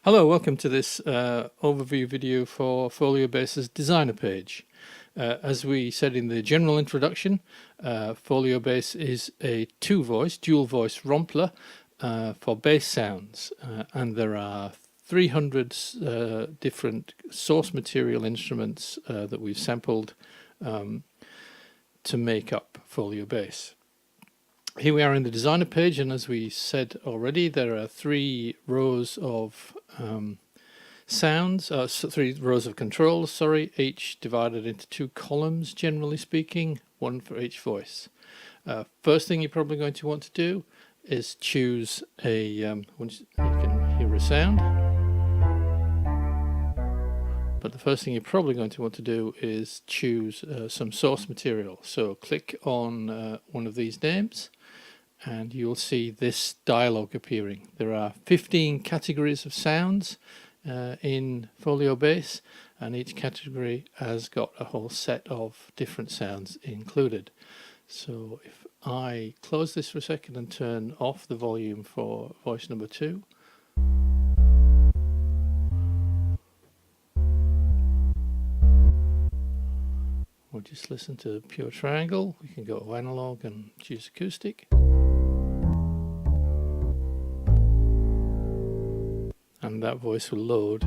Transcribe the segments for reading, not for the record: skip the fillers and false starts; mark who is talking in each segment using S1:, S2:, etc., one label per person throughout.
S1: Hello, welcome to this overview video for Folio Base's designer page. As we said in the general introduction, Folio Base is a dual voice ROMpler for bass sounds, and there are 300 different source material instruments that we've sampled to make up Folio Base. Here we are in the designer page, and as we said already, there are 3 rows of sounds, 3 rows of controls, sorry, each divided into 2 columns, generally speaking, 1 for each voice. First thing you're probably going to want to do is choose a, you can hear a sound, but the first thing you're probably going to want to do is choose some source material. So click on one of these names, and you'll see this dialog appearing. There are 15 categories of sounds in Folio Base, and each category has got a whole set of different sounds included. So if I close this for a second and turn off the volume for voice number 2, we'll just listen to pure triangle. We can go to analog and choose acoustic. And that voice will load,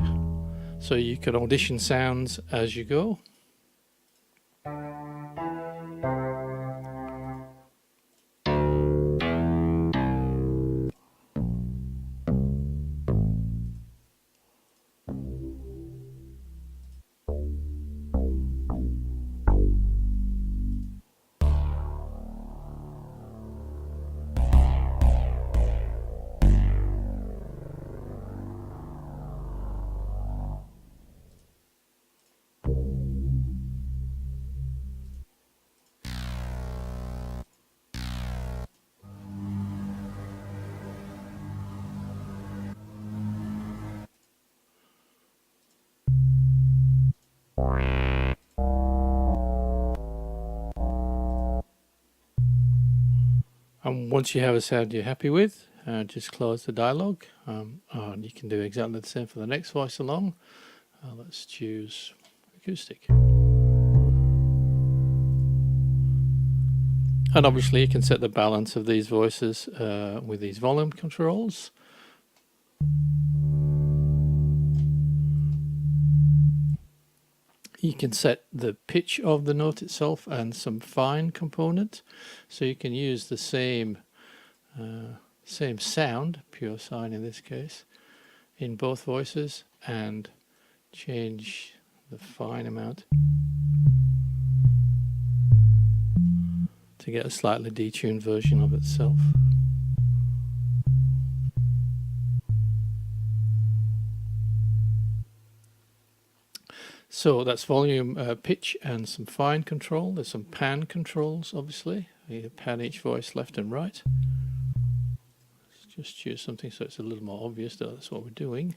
S1: so you can audition sounds as you go. And once you have a sound you're happy with, just close the dialog, and you can do exactly the same for the next voice along. Let's choose acoustic. And obviously you can set the balance of these voices with these volume controls. You can set the pitch of the note itself and some fine component, so you can use the same sound, pure sine in this case, in both voices, and change the fine amount to get a slightly detuned version of itself. So that's volume, pitch, and some fine control. There's some pan controls, obviously. You pan each voice left and right. Let's just choose something so it's a little more obvious that that's what we're doing.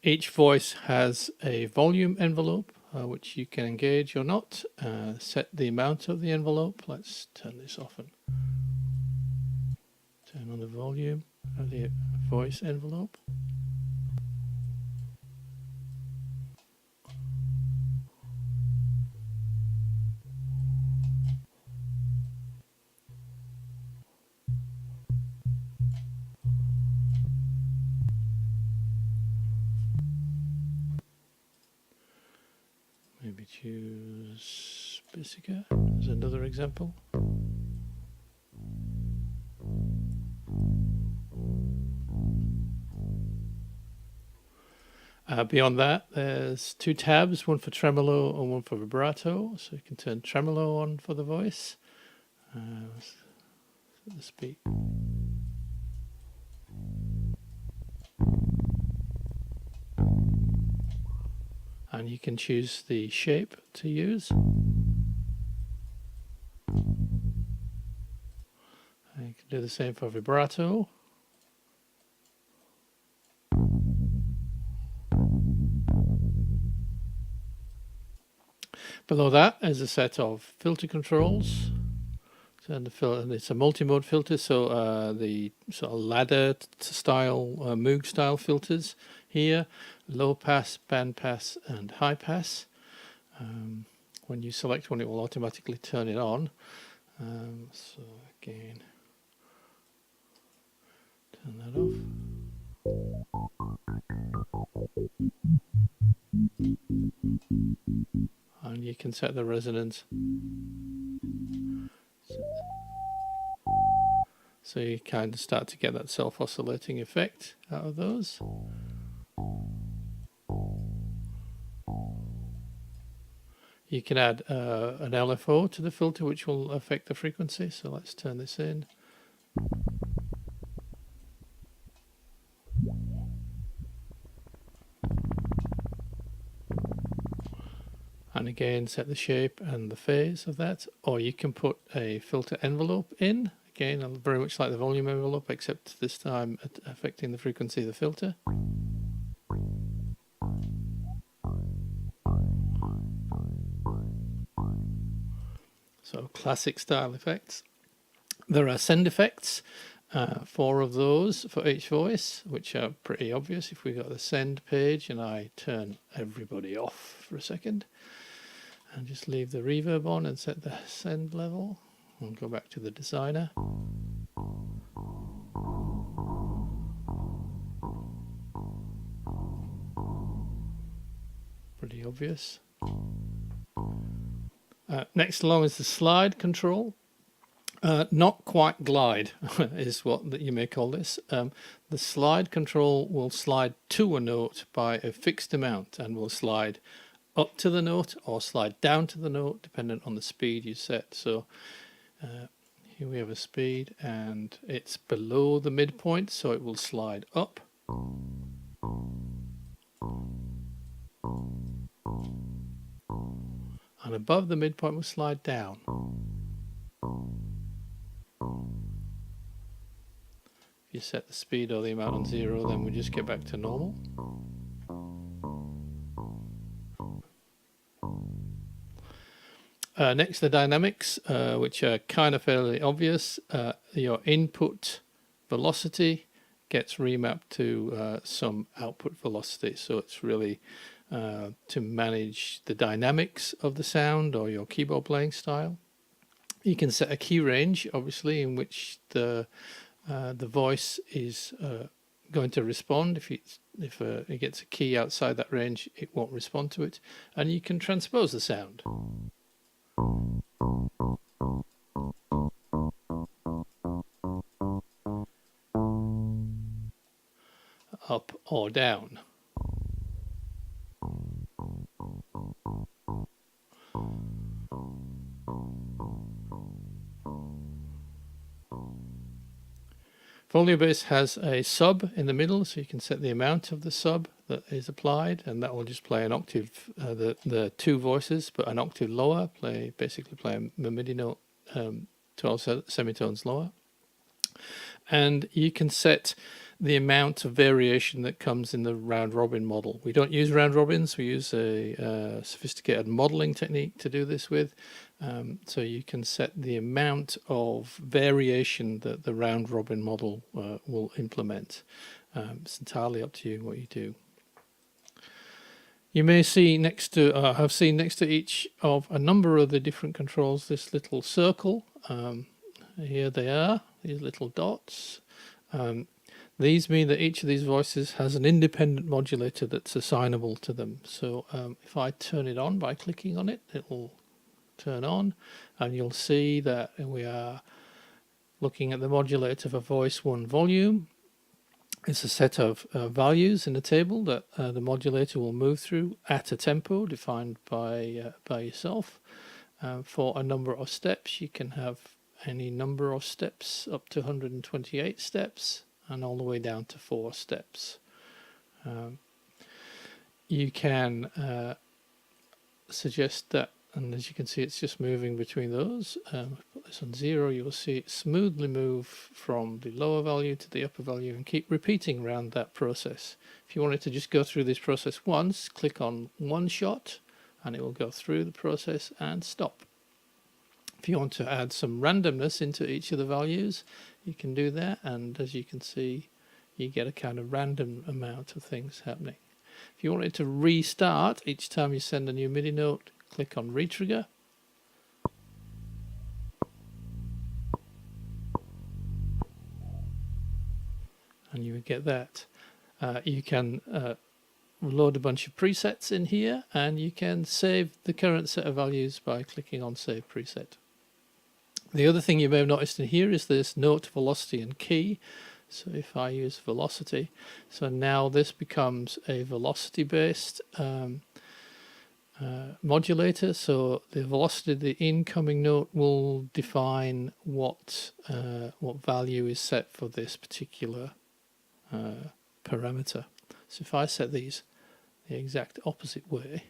S1: Each voice has a volume envelope, which you can engage or not. Set the amount of the envelope. Let's turn this off and turn on the volume of the voice envelope. Maybe choose Pisica as another example. Beyond that, there's 2 tabs, one for tremolo and one for vibrato, so you can turn tremolo on for the voice. Let's set the speed. And you can choose the shape to use. And you can do the same for vibrato. And Below that is a set of filter controls. And it's a multimode filter, so the sort of ladder style, Moog style filters here, low pass, band pass, and high pass. When you select one, it will automatically turn it on. So again, turn that off. And you can set the resonance. So you kind of start to get that self-oscillating effect out of those. You can add an LFO to the filter, which will affect the frequency. So let's turn this in. And again, set the shape and the phase of that. Or you can put a filter envelope in. Again, very much like the volume envelope, except this time affecting the frequency of the filter. So classic style effects. There are send effects, 4 of those for each voice, which are pretty obvious. If we got the send page and I turn everybody off for a second and just leave the reverb on and set the send level and go back to the designer. Pretty obvious. Next along is the slide control. Not quite glide is what that you may call this. The slide control will slide to a note by a fixed amount and will slide up to the note or slide down to the note dependent on the speed you set. So here we have a speed and it's below the midpoint, so it will slide up. And above the midpoint will slide down. If you set the speed or the amount on 0, then we just get back to normal. Next, the dynamics, which are kind of fairly obvious. Your input velocity gets remapped to some output velocity, so it's really to manage the dynamics of the sound or your keyboard playing style. You can set a key range, obviously, in which the voice is going to respond. If it gets a key outside that range, it won't respond to it. And you can transpose the sound. Up or down. Folio Base has a sub in the middle, so you can set the amount of the sub that is applied, and that will just play an octave, the 2 voices, but an octave lower, basically play a MIDI note 12 semitones lower. And you can set the amount of variation that comes in the round robin model. We don't use round robins, we use a sophisticated modeling technique to do this with. So you can set the amount of variation that the round robin model will implement. It's entirely up to you what you do. You may see next to, have seen next to each of a number of the different controls this little circle. Here they are, these little dots. These mean that each of these voices has an independent modulator that's assignable to them. So if I turn it on by clicking on it, it will turn on, and you'll see that we are looking at the modulator for voice 1 volume. It's a set of values in a table that the modulator will move through at a tempo defined by yourself. For a number of steps, you can have any number of steps up to 128 steps and all the way down to 4 steps. You can suggest that, and as you can see, it's just moving between those. Put this on 0, you will see it smoothly move from the lower value to the upper value and keep repeating around that process. If you wanted to just go through this process once, click on one shot and it will go through the process and stop. If you want to add some randomness into each of the values, you can do that, and as you can see, you get a kind of random amount of things happening. If you want it to restart each time you send a new MIDI note, click on Retrigger. And you would get that. You can load a bunch of presets in here, and you can save the current set of values by clicking on Save Preset. The other thing you may have noticed in here is this note, velocity and key. So if I use velocity, so now this becomes a velocity based modulator. So the velocity of the incoming note will define what value is set for this particular parameter. So if I set these the exact opposite way,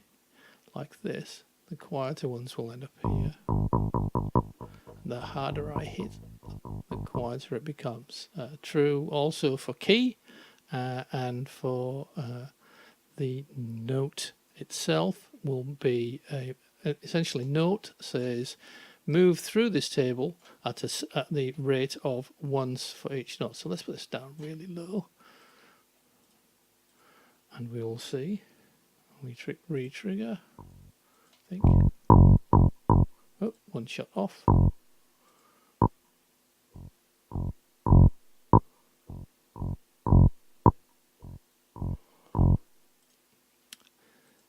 S1: like this, the quieter ones will end up here. The harder I hit, the quieter it becomes. True also for key and for the note itself will be essentially note says move through this table at the rate of once for each note. So let's put this down really low, and we will see. We re-trigger. I think. Oh, one shot off.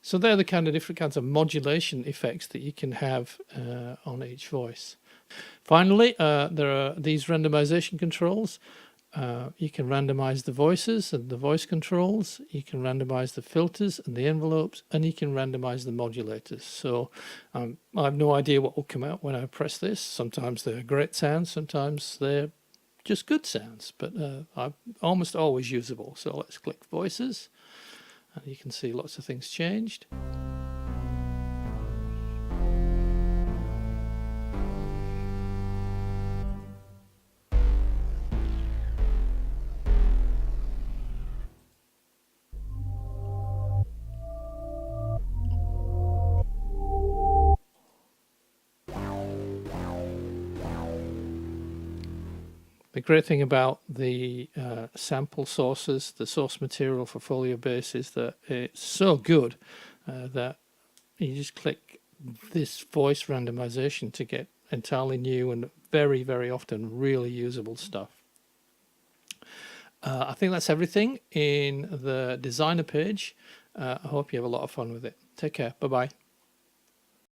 S1: So they're the kind of different kinds of modulation effects that you can have on each voice. Finally, there are these randomization controls. You can randomize the voices and the voice controls. You can randomize the filters and the envelopes, and you can randomize the modulators. So I have no idea what will come out when I press this. Sometimes they're great sounds, sometimes they're just good sounds, but I'm almost always usable. So let's click voices. And you can see lots of things changed. The great thing about the sample sources, the source material for Folio Base, is that it's so good that you just click this voice randomization to get entirely new and very, very often really usable stuff. I think that's everything in the designer page. I hope you have a lot of fun with it. Take care. Bye-bye.